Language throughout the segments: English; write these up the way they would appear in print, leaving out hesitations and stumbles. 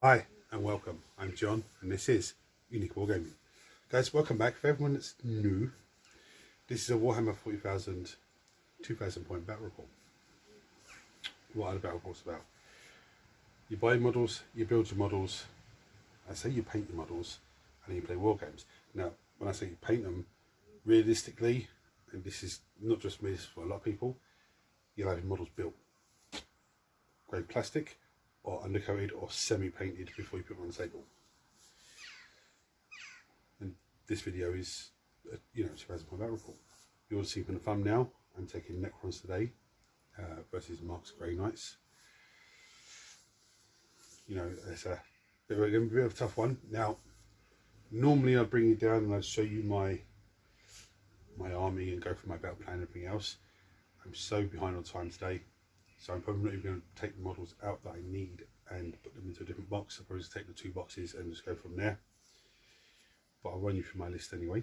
Hi and welcome, I'm John and this is Unique Wargaming. Guys, welcome back. For everyone that's new, this is a Warhammer 40,000 2,000 point battle report. What are the battle reports about? You buy models, you build your models, I say you paint your models, and then you play war games. Now, when I say you paint them, realistically, and this is not just me, this is for a lot of people, you'll have your models built. Grey plastic, or undercoated or semi-painted before you put them on the table. And this video is, 2,000 point battle report. You'll see from the thumbnail, I'm taking Necrons today versus Mark's Grey Knights. It's a bit of a tough one. Now, normally I'd bring you down and I'd show you my army and go through my battle plan and everything else. I'm so behind on time today. So I'm probably not even going to take the models out that I need and put them into a different box. I'll probably just take the two boxes and just go from there. But I'll run you through my list anyway.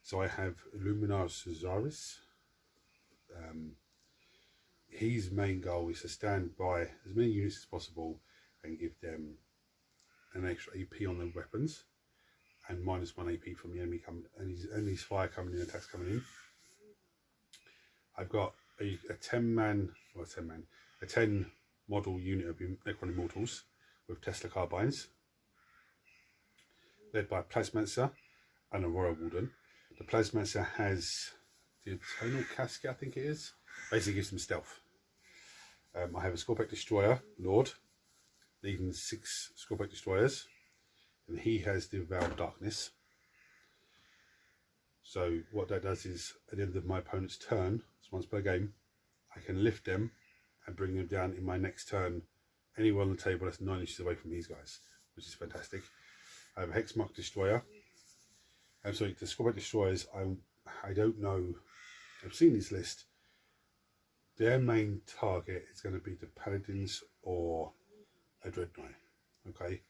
So I have Luminar's Cesaris. His main goal is to stand by as many units as possible and give them an extra AP on their weapons and -1 AP from the enemy coming, and his fire coming in, attacks coming in. I've got a 10 model unit of Necron Immortals with Tesla carbines, led by a Plasmancer and a Royal Warden. The Plasmancer has the Eternal Casket, I think it is. Basically gives them stealth. I have a Scorpion Destroyer, Lord, leading 6 Scorpion Destroyers, and he has the Veil of Darkness. So what that does is, at the end of my opponent's turn, so once per game, I can lift them and bring them down in my next turn anywhere on the table that's 9 inches away from these guys, which is fantastic. I have a Hexmark Destroyer. I'm sorry, the Scorpion Destroyers, I don't know, I've seen this list. Their main target is going to be the Paladins or a Dread Knight, okay?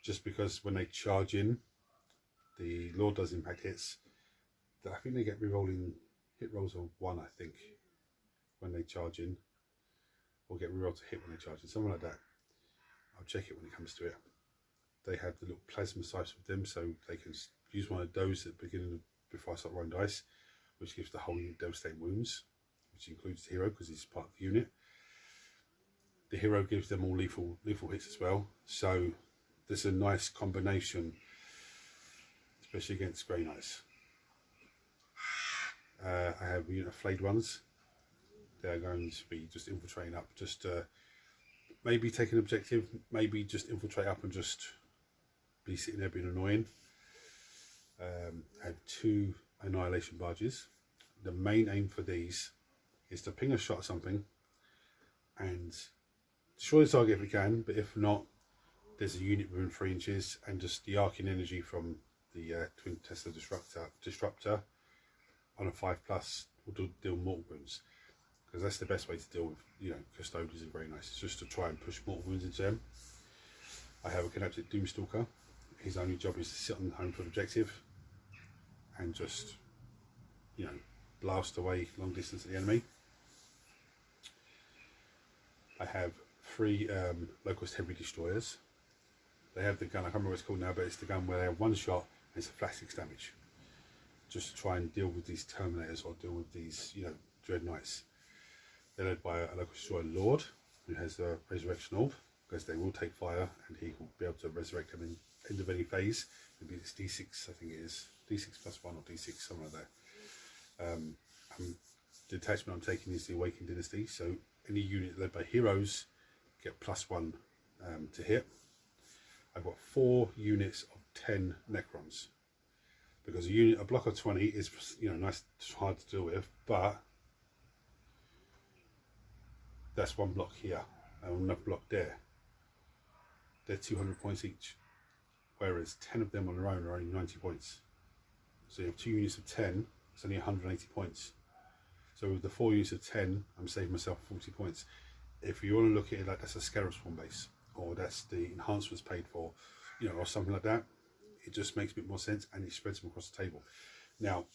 Just because when they charge in, the Lord does impact hits. I think they get re-rolling hit rolls of 1, I think, when they charge in, or get re-rolled to hit when they charge in, something like that. I'll check it when it comes to it. They have the little plasma sights with them, so they can use one of those at the beginning before I start rolling dice, which gives the whole unit devastating wounds, which includes the hero because he's part of the unit. The hero gives them all lethal hits as well, so there's a nice combination, especially against Grey Knights. I have a unit of Flayed Ones. They're going to be just infiltrating up, just maybe take an objective, maybe just infiltrate up and just be sitting there being annoying. I have 2 Annihilation Barges. The main aim for these is to ping a shot at something and destroy the target if we can, but if not, there's a unit within 3 inches, and just the arcing energy from the Twin Tesla Disruptor on a 5+ will deal mortal wounds, because that's the best way to deal with custodians and Grey Knights. It's just to try and push mortal wounds into them. I have a Kinetic Doomstalker. His only job is to sit on the home field objective and just blast away long distance at the enemy. I have 3 Locust Heavy Destroyers. They have the gun, I can't remember what it's called now, but it's the gun where they have 1 shot and it's a flat 6 damage. Just to try and deal with these Terminators or deal with these, Dread Knights. They're led by a Locust Destroyer Lord, who has a Resurrection Orb, because they will take fire and he will be able to resurrect them in end of any phase. Maybe it's D6, I think it is. D6 +1 or D6, somewhere there. The detachment I'm taking is the Awakened Dynasty, so any unit led by heroes get +1 to hit. I've got 4 units of 10 Necrons, because a block of 20 is nice, hard to deal with, but that's 1 block here and another block there. They're 200 points each, whereas 10 of them on their own are only 90 points. So you have 2 units of 10, it's only 180 points. So with the 4 units of 10, I'm saving myself 40 points. If you want to look at it like that's a Scarab Spawn base, or that's the enhancements paid for, or something like that, it just makes a bit more sense, and it spreads them across the table. Now,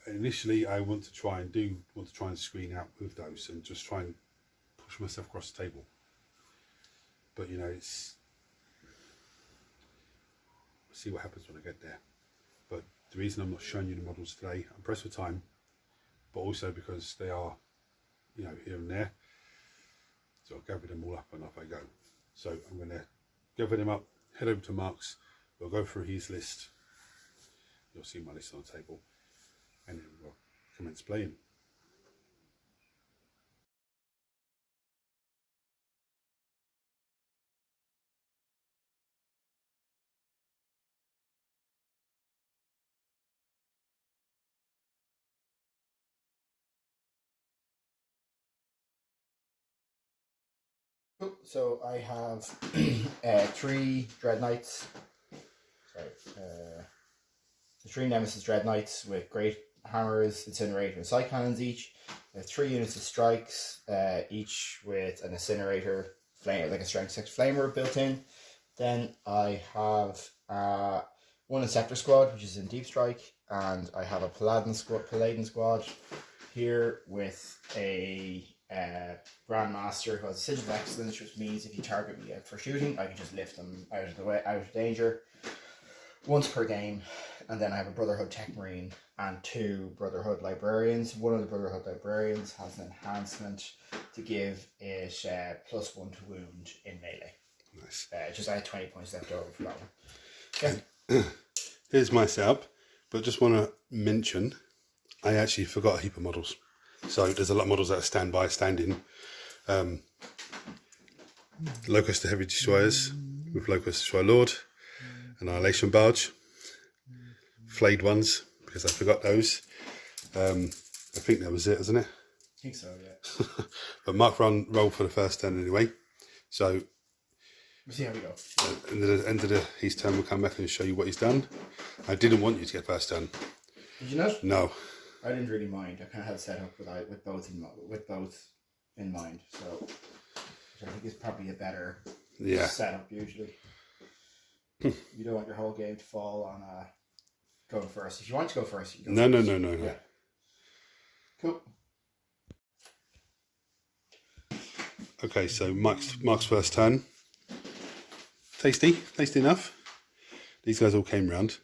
initially I want to try and screen out with those and just try and push myself across the table. But you know, it's, we'll see what happens when I get there. But the reason I'm not showing you the models today, I'm pressed for time, but also because they are, you know, here and there. So I'll gather them all up and off I go. So I'm going to gather them up, head over to Mark's, we'll go through his list. You'll see my list on the table, and then we'll commence playing. So I have 3 Dread Knights. Sorry, 3 Nemesis Dread Knights with great hammers, incinerator, and side cannons each. 3 units of strikes, each with an incinerator, flame, like a strength 6 flamer built in. Then I have 1 Inceptor squad, which is in deep strike, and I have a Paladin squad here with a Grandmaster who has a Sigil of Excellence, which means if you target me out for shooting, I can just lift them out of the way, out of danger, once per game. And then I have a Brotherhood Tech Marine and 2 Brotherhood Librarians. One of the Brotherhood Librarians has an enhancement to give it +1 to wound in melee. Nice. Just I had 20 points left over for that one. Okay. Here's my setup, but just want to mention, I actually forgot a heap of models. So there's a lot of models that are standing. Locust to Heavy Destroyers with Locust Destroyer Lord, Annihilation Barge, Flayed ones, because I forgot those. I think that was it, isn't it? I think so, yeah. But Mark rolled for the first turn anyway. So we'll see how we go. At the end of his turn, we'll come back and show you what he's done. I didn't want you to get first turn. Did you not? No. I didn't really mind. I kind of had it set up with both in mind. So which I think is probably a better setup usually. You don't want your whole game to fall on going first. If you want to go first, you can go first. No. Yeah. Cool. Okay, so Mark's first turn. Tasty enough. These guys all came round.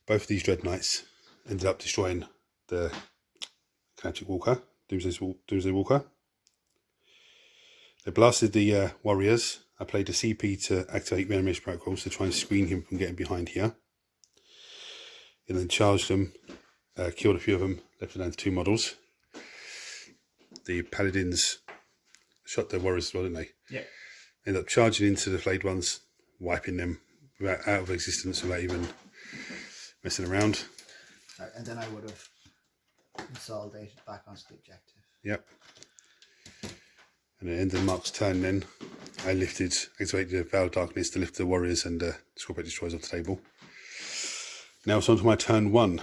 Both of these Dread Knights ended up destroying the Kinetic Walker, Doomsday Walker. They blasted the warriors. I played a CP to activate reanimation protocols to try and screen him from getting behind here. And then charged them, killed a few of them, left it down to 2 models. The paladins shot their warriors as well, didn't they? Yeah. Ended up charging into the flayed ones, wiping them out of existence without even messing around. Right, and then I would have consolidated back onto the objective. Yep. And at the end of Mark's turn then, I activated the Veil of Darkness to lift the warriors and Scorpion Destroyers off the table. Now it's on to my turn 1.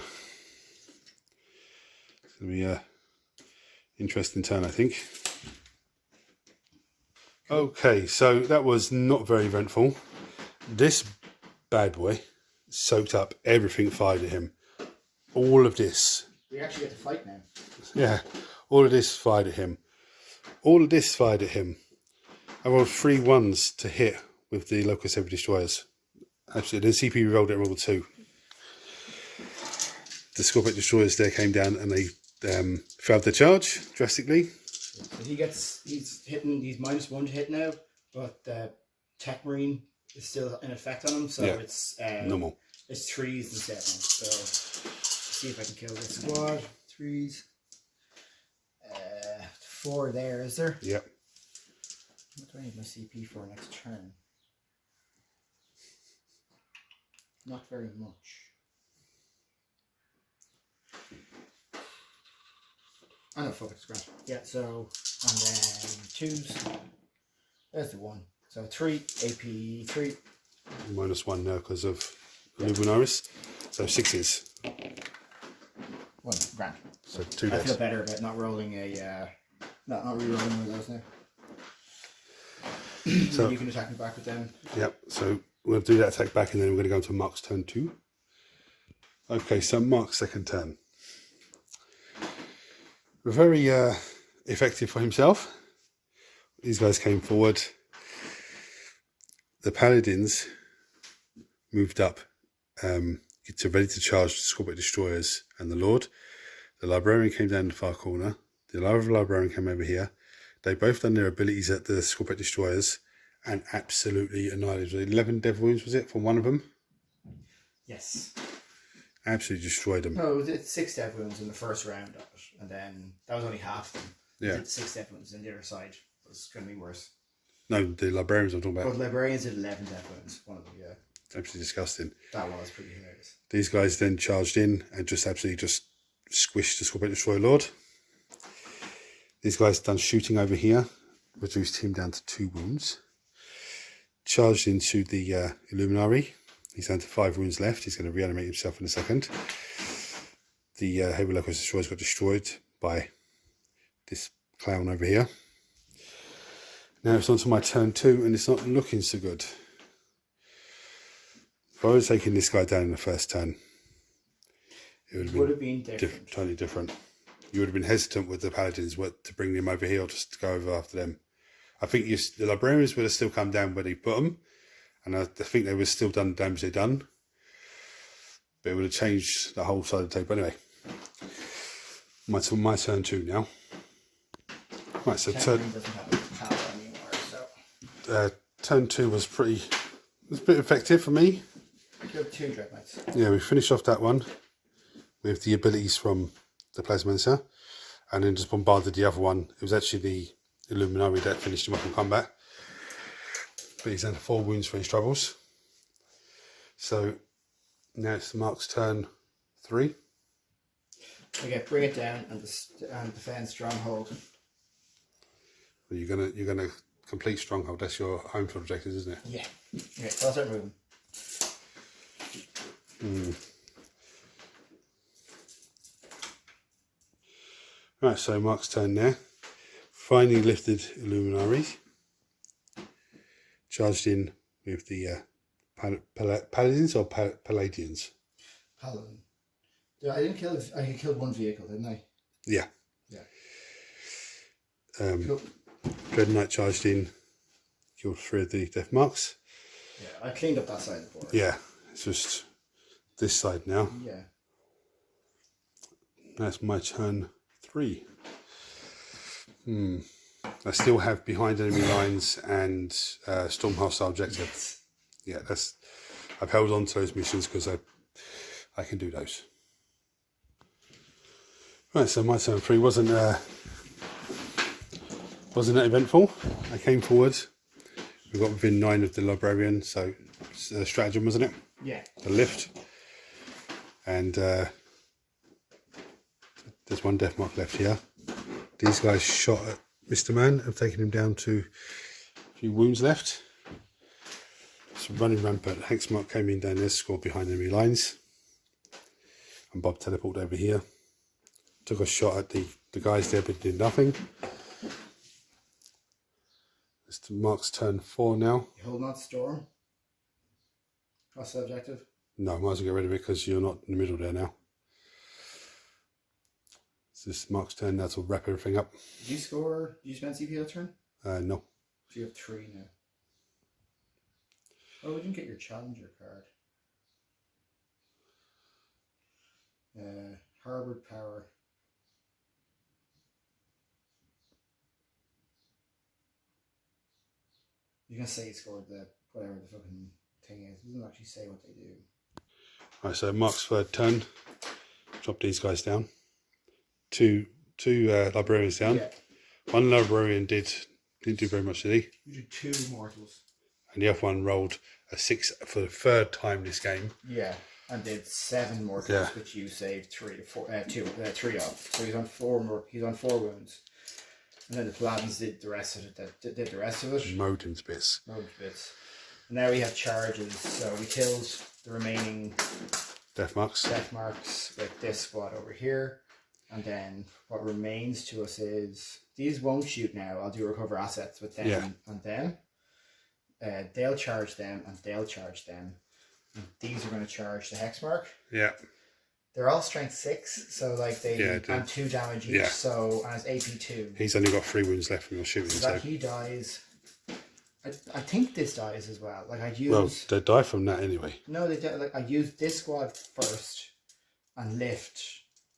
It's going to be an interesting turn, I think. Okay, so that was not very eventful. This bad boy soaked up everything fired at him. All of this. We actually get to fight now. Yeah, all of this fired at him. All of this fired at him. I rolled 3 1s to hit with the Locust Heavy Destroyers. Absolutely. Then CP rolled it, rolled 2. The Scorpion Destroyers there came down and they failed the charge drastically. So he's -1 to hit now, but the Tech Marine is still in effect on him, so yeah, it's normal. It's 3s instead now. So let's see if I can kill this squad. 3s. 4 there, is there? Yep. What do I need my CP for next turn? Not very much. I know, fuck it, scratch. Yeah, so, and then 2s. There's the 1. So 3, AP 3. -1 now because of Luminaris. So 6s. 1 grand. So 2 I feel better about not rolling a, not re-rolling one of those now. So you can attack me back with them. Yep, so we're going to do that attack back and then we're going to go into Mark's turn 2. Okay, so Mark's second turn. Very effective for himself. These guys came forward. the Paladins moved up to ready to charge the Scorpion Destroyers and the Lord. The Librarian came down the far corner. The Librarian came over here. They both done their abilities at the Scorpion Destroyers and absolutely annihilated. 11 death wounds, was it, from one of them? Yes. Absolutely destroyed them. No, it's 6 death wounds in the first round of it, and then that was only half them. Yeah. Did 6 death wounds, and the other side was going to be worse. No, the Librarians I'm talking about. But Librarians did 11 death wounds, one of them, yeah. Absolutely disgusting. That was pretty hilarious. These guys then charged in and just absolutely just squished the Scorpion Destroyer Lord. These guys done shooting over here, reduced him down to 2 wounds. Charged into the Illuminari. He's down to 5 wounds left. He's going to reanimate himself in a second. The Heavy Locust Destroyers got destroyed by this clown over here. Now it's on to my turn 2, and it's not looking so good. If I was taking this guy down in the first turn, it would have been different. Totally different. You would have been hesitant with the Paladins to bring them over here or just to go over after them. I think the Librarians would have still come down where they put them, and I think they would have still done the damage they done. But it would have changed the whole side of the table. Anyway, my turn 2 now. Right, so doesn't have power anymore, so. Turn 2 was a bit effective for me. You have 2 Dread Knights. Yeah, we finished off that one with the abilities from the Plasmancer, and then just bombarded the other one. It was actually the Illuminati that finished him up in combat. But he's down to 4 wounds for his troubles. So now it's Mark's turn 3. Okay, bring it down and defend Stronghold. Well, you're gonna complete Stronghold. That's your home field objective, isn't it? Yeah. Okay, so I'll start moving. Right, so Mark's turn there. Finally lifted Illuminari. Charged in with the Paladins or Palladians? Paladin. Yeah, I killed 1 vehicle, didn't I? Yeah. Yeah. Cool. Dread Knight charged in, killed 3 of the death marks. Yeah, I cleaned up that side of the board. Yeah, it's just this side now. Yeah. That's my turn 3. I still have behind enemy lines and storm hostile objective. Yes. Yeah, I've held on to those missions because I can do those. Right, so my turn 3 wasn't that eventful. I came forward. We got within 9 of the Librarian, so it's a stratagem, wasn't it? Yeah. The lift. And there's 1 death mark left here. These guys shot at Mr. Man, have taken him down to a few wounds left. So running rampant, Hexmark came in down there, scored behind enemy lines. And Bob teleported over here. Took a shot at the guys there, but did nothing. It's Mark's turn 4 now. You holding on to Storm? What's the objective? No, I might as well get rid of it because you're not in the middle there now. So this is Mark's turn now to wrap everything up. Did you score? Did you spend CP that turn? No. So you have 3 now. Oh, we didn't get your Challenger card. Harbored Power. You can say you scored the whatever the fucking thing is. It doesn't actually say what they do. Right, so Mark's 3rd turn. Drop these guys down. Two Librarians down. Yeah. 1 Librarian didn't do very much, did he? You did 2 Mortals. And the other one rolled a 6 for the 3rd time this game. Yeah, and did 7 Mortals, Yeah. which you saved 3 of. So he's on 4 He's on 4 wounds. And then the Paladins did the rest of it. Mowed him to bits. And now we have charges. So we killed the remaining Death marks. death marks with this squad over here. And then what remains to us is these won't shoot now. I'll do recover assets with them and them. They'll charge them and they'll charge them. And these are going to charge the hex mark. Yeah. They're all strength 6, so like they and 2 damage each. So and it's AP 2. He's only got 3 wounds left from your shooting. So that he dies. I think this dies as well. Like I'd use. Well, they die from that anyway. No, they don't. Like I use this squad first, and lift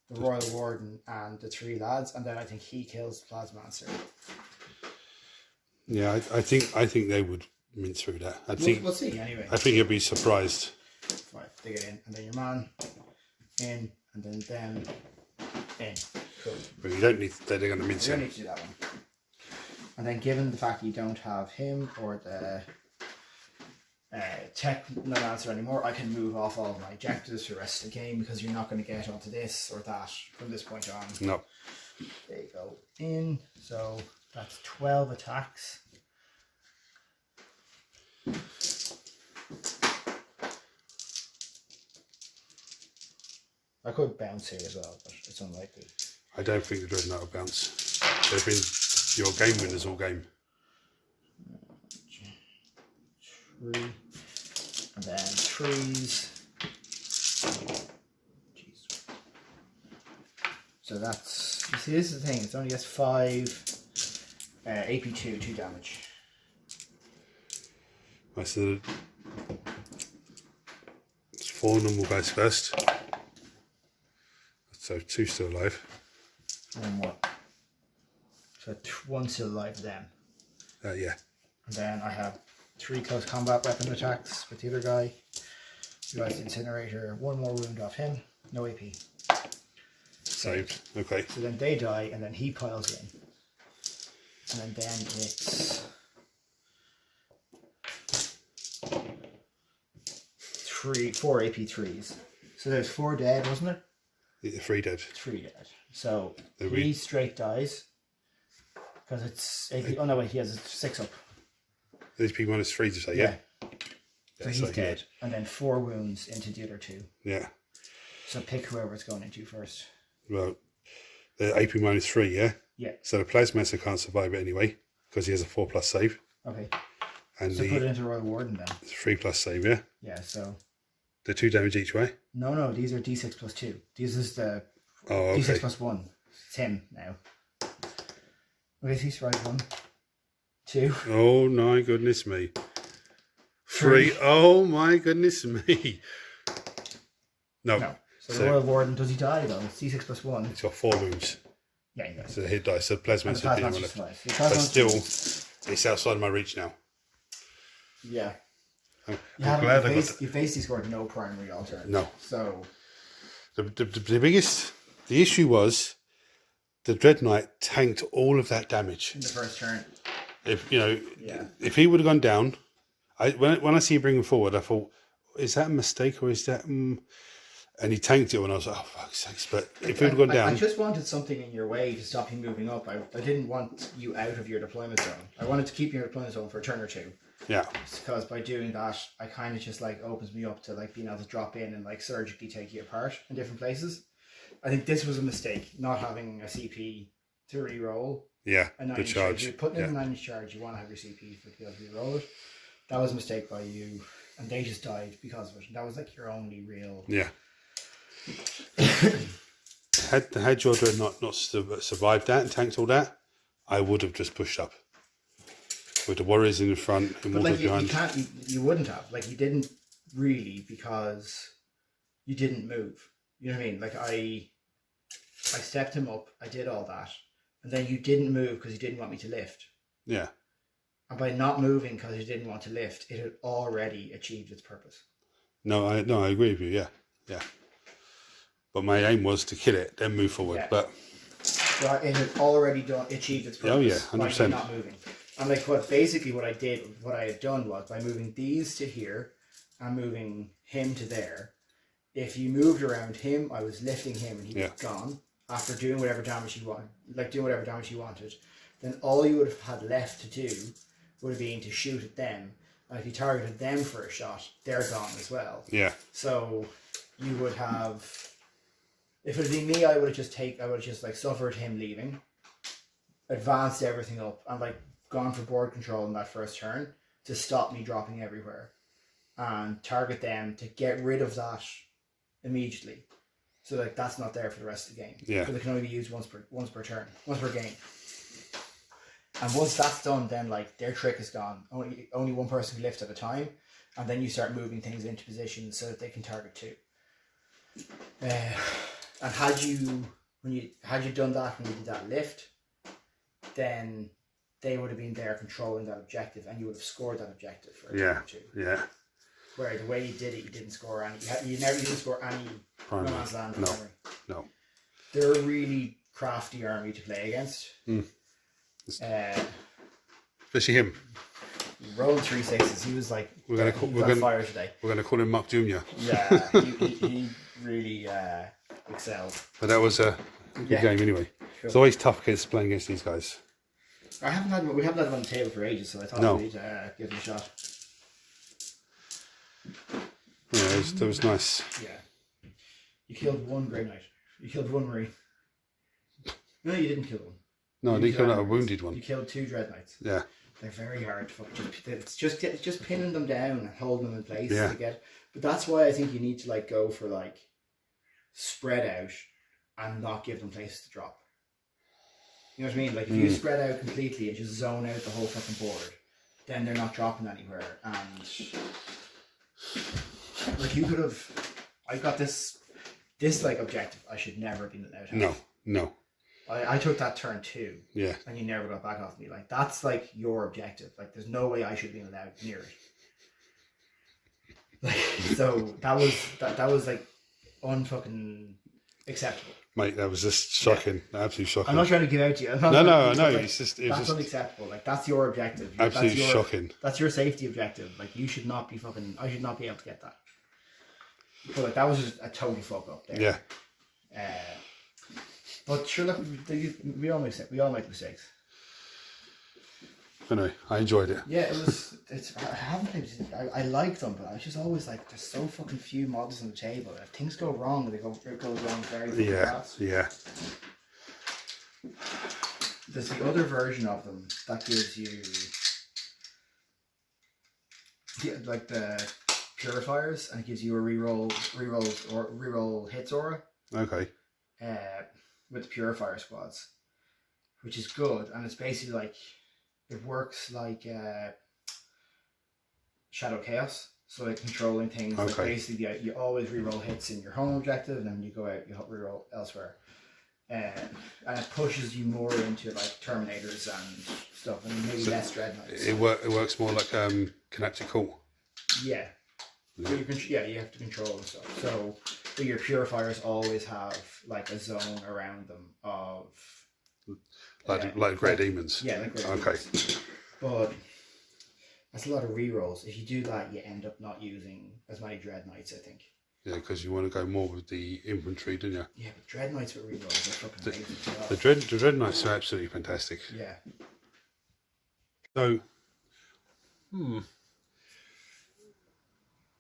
the Royal Warden and the 3 lads, and then I think he kills the Plasmancer. Yeah, I think they would mince through that. We'll see anyway. I think you'll be surprised. Right, dig it in, and then your man in, and then them in. Cool. But you don't need. They're going to mince You don't him. need to do that one. And then, given the fact you don't have him or the tech no answer anymore, I can move off all of my objectives for the rest of the game because you're not going to get onto this or that from this point on. No. There you go. In. So that's 12 attacks. I could bounce here as well, but it's unlikely. I don't think the Dreadnought will bounce. They've been your game winners all game. 3. And then 3s. Jeez. So that's, you see, this is the thing, it only gets 5 AP2, 2 damage. Right, so it's 4 normal guys first. So 2 still alive. And what? So 1 still alive to them. Yeah. And then I have 3 close combat weapon attacks with the other guy. You guys incinerator, 1 more wound off him, no AP. Saved. Okay. So then they die, and then he piles in. And then it's 4 AP3s. So there's 4 dead, wasn't there? 3 dead. 3 dead. So They're he straight dies. Because it's AP. Oh no, wait, he has a 6 up. These people minus 3 to say, yeah? So he's dead. And then 4 wounds into the other 2. Yeah. So pick whoever it's going into first. Well, the AP minus 3, yeah? Yeah. So the Plasmancer can't survive it anyway, because he has a 4+ save. Okay. And So put it into Royal Warden then. 3+ save, yeah? Yeah, so. They're 2 damage each way? No, these are D6 plus 2. This is the Oh, okay. D6 plus 1. It's him now. Okay, so he survived 1. 2. Oh my goodness me. 3. Oh my goodness me. No. So the Royal Warden, does he die though? It's D6 plus 1. He's got 4 wounds. Yeah, he does. So he dies. So Plasmancer And the didn't Plasmancer left. survives. The But Plasmancer- still, it's outside my reach now. Yeah. I'm You glad I got you basically scored no primary alter. No. So. The issue was the Dread Knight tanked all of that damage. In the first turn. If Yeah. if he would have gone down, when I see him bring him forward, I thought, is that a mistake or is that? And he tanked it when I was like, oh fuck's sakes! But if he would have gone down, I just wanted something in your way to stop you moving up. I didn't want you out of your deployment zone. I wanted to keep you in your deployment zone for a turn or 2. yeah, Because by doing that, I kind of just like opens me up to like being able to drop in and like surgically take you apart in different places. I think this was a mistake, not having a CP to re-roll. yeah, A 9 the charge. You're putting in a Yeah. 9 charge, you want to have your CP to be able to re-roll it. That was a mistake by you, and they just died because of it. And that was like your only real. Yeah. had your Dreadnought not survived that and tanked all that, I would have just pushed up with the warriors in the front and But mortars like you behind. can't, you wouldn't have. Like you didn't really because you didn't move. You know what I mean? Like I stepped him up. I did all that, and then you didn't move because you didn't want me to lift. Yeah. And by not moving because you didn't want to lift, it had already achieved its purpose. No, I agree with you. Yeah, yeah. But my aim was to kill it, then move forward. Yeah. But So it had already achieved its purpose. Oh, yeah, by 100%. you not moving. And like what I had done was by moving these to here and moving him to there. If you moved around him, I was lifting him and he was gone after doing whatever damage you wanted. Then all you would have had left to do would have been to shoot at them. And if you targeted them for a shot, they're gone as well. yeah, So you would have, if it had been me, I would have just like suffered him leaving, advanced everything up, and like gone for board control in that first turn to stop me dropping everywhere, and target them to get rid of that immediately. So like that's not there for the rest of the game. Yeah. Because it can only be used once per turn, once per game. And once that's done, then like their trick is gone. Only one person can lift at a time, and then you start moving things into position so that they can target two. And had you done that when you did that lift, then they would have been there controlling that objective, and you would have scored that objective for a turn or two. Yeah. Where the way you did it, you didn't score any. You never didn't score any No Man's Land primary. No. They're a really crafty army to play against. Especially him. Rolled 3 6s. He was like, we're gonna fire today. We're gonna call him Mark Jr. Yeah, he really excelled. But that was a good game anyway. Sure. It's always tough playing against these guys. We haven't had him on the table for ages, so I thought we'd give him a shot. Yeah, that was nice. Yeah. You killed one Grey Knight. You killed one Marine. No, you didn't kill one. No, I didn't kill a wounded one. You killed 2 Dread Knights. Yeah. They're very hard to fucking. It's just pinning them down and holding them in place to get. But that's why I think you need to like go for like spread out and not give them places to drop. You know what I mean? Like if you spread out completely and just zone out the whole fucking board, then they're not dropping anywhere. And like you could have, I got this like objective. I should never have been out. No. I took that turn 2. Yeah. And you never got back off me. Like that's like your objective. Like there's no way I should be allowed near it. Like so that was like unfucking acceptable. Mate, that was just shocking. Yeah. Absolutely shocking. I'm not trying to give out to you. No, I know. Like, it's just unacceptable. Like that's your objective. Absolutely shocking. That's your safety objective. Like you should not be I should not be able to get that. But like that was just a total fuck up there. Yeah. But sure, look, we all make mistakes. Anyway, I enjoyed it. Yeah, it was. I haven't played. I like them, but I was just always like, there's so fucking few models on the table. If things go wrong, it goes wrong very fast. Yeah. There's the other version of them that gives you, like the purifiers, and it gives you a reroll hits aura. Okay. With the purifier squads, which is good, and it's basically like it works like Shadow Chaos, so like controlling things. Okay. Like basically, you always reroll hits in your home objective, and then when you go out, you reroll elsewhere, and it pushes you more into like Terminators and stuff, and maybe less Dreadnoughts. It works more like Kinetic Call. Yeah. So you have to control and stuff. So, but your purifiers always have like a zone around them of like Grey Demons. Yeah, like Grey Demons. But that's a lot of rerolls. If you do that, you end up not using as many Dread Knights, I think. Yeah, because you want to go more with the infantry, don't you? Yeah, but Dread Knights with rerolls are fucking amazing as well. The Dread Knights are absolutely fantastic. Yeah. So,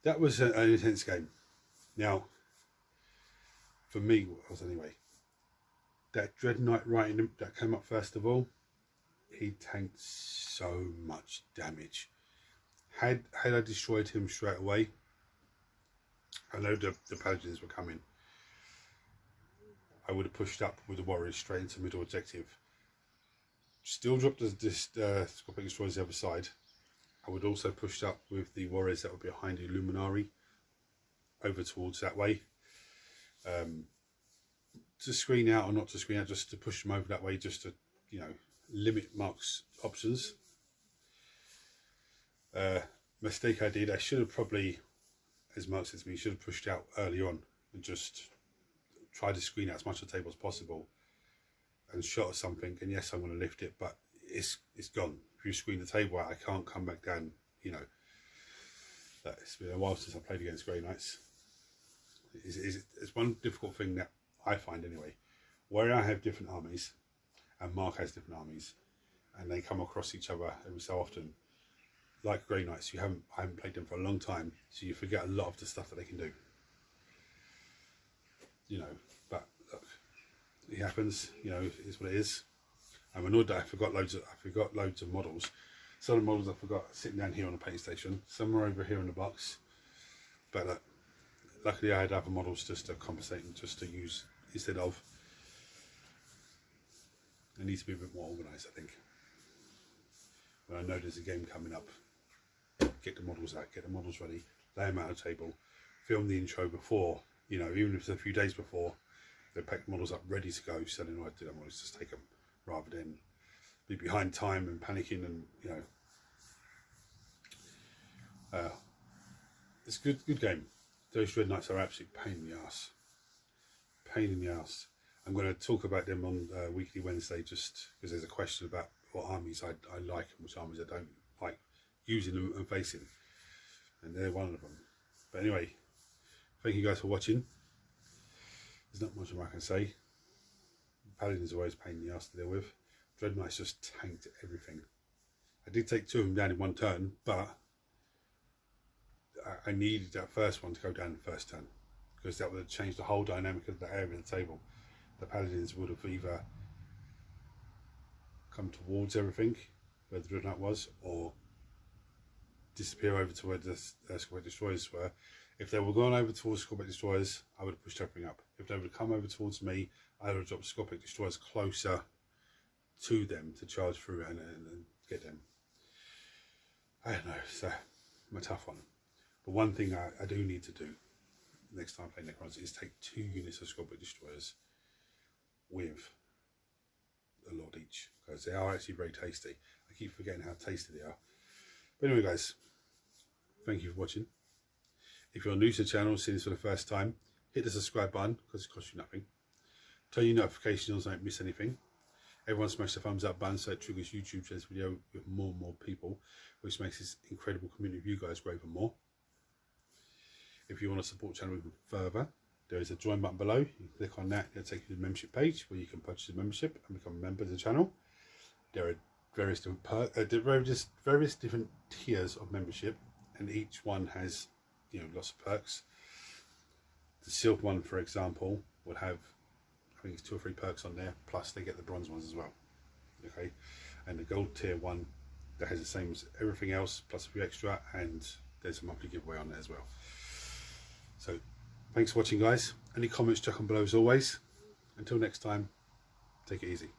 that was an intense game. Now, for me, what was anyway, that Dread Knight that came up first of all, he tanked so much damage. Had I destroyed him straight away, I know the Paladins were coming, I would have pushed up with the Warriors straight into middle objective. Still dropped this Scorpion Destroyers the other side. I would also push up with the Warriors that were behind the Illuminari over towards that way. To screen out or not to screen out, just to push them over that way, just to, limit Mark's options. Mistake I did, I should have probably, as Mark said to me, should have pushed out early on and just tried to screen out as much of the table as possible and shot at something, and yes, I'm going to lift it, but it's gone. If you screen the table out, I can't come back down, It's been a while since I played against Grey Knights. It's one difficult thing that I find anyway, where I have different armies and Mark has different armies and they come across each other every so often. Like Grey Knights, I haven't played them for a long time, so you forget a lot of the stuff that they can do. But look, it happens. It's what it is. I'm annoyed that I forgot loads of models. Some of the models I forgot sitting down here on the paint station. Some are over here in the box. But luckily I had other models just to compensate and just to use instead of. It needs to be a bit more organised, I think. when I know there's a game coming up. Get the models out, get the models ready, lay them out on the table, film the intro before, you know, even if it's a few days before, they pack the models up ready to go, so then I do them, I just take them, rather than be behind time and panicking, and you know, it's a good game. Those Dread Knights are absolute pain in the ass. Pain in the ass. I'm going to talk about them on Weekly Wednesday, just because there's a question about what armies I like and which armies I don't like using them and facing, and they're one of them. But anyway, thank you guys for watching. There's not much more I can say. Paladins are always a pain in the ass to deal with. Dread Knights just tanked everything. I did take 2 of them down in one turn, but I needed that first one to go down the first turn, because that would have changed the whole dynamic of the area of the table. The Paladins would have either come towards everything where the Dread Knight was, or disappear over to where the Scorpic Destroyers were. If they were going over towards Scorpic Destroyers, I would have pushed everything up. If they would have come over towards me, I would have dropped Scorpic Destroyers closer to them to charge through and get them. I don't know, it's a tough one. But one thing I do need to do next time I play Necrons is take 2 units of Scorpic Destroyers with a Lord each, because they are actually very tasty. I keep forgetting how tasty they are. But anyway guys, thank you for watching. If you're new to the channel, seeing this for the first time, hit the subscribe button because it costs you nothing. Turn your notifications on so you don't miss anything. Everyone smash the thumbs up button so it triggers YouTube to share this video with more and more people, which makes this incredible community of you guys grow even more. If you want to support the channel even further, there is a join button below. You can click on that, it'll take you to the membership page where you can purchase a membership and become a member of the channel. There are various different various different tiers of membership, and each one has, you know, lots of perks. The silver one, for example, will have, I think it's 2 or 3 perks on there, plus they get the bronze ones as well. Okay, and the gold tier one that has the same as everything else, plus a few extra, and there's a monthly giveaway on there as well. So thanks for watching guys. Any comments chuck them below as always. Until next time, take it easy.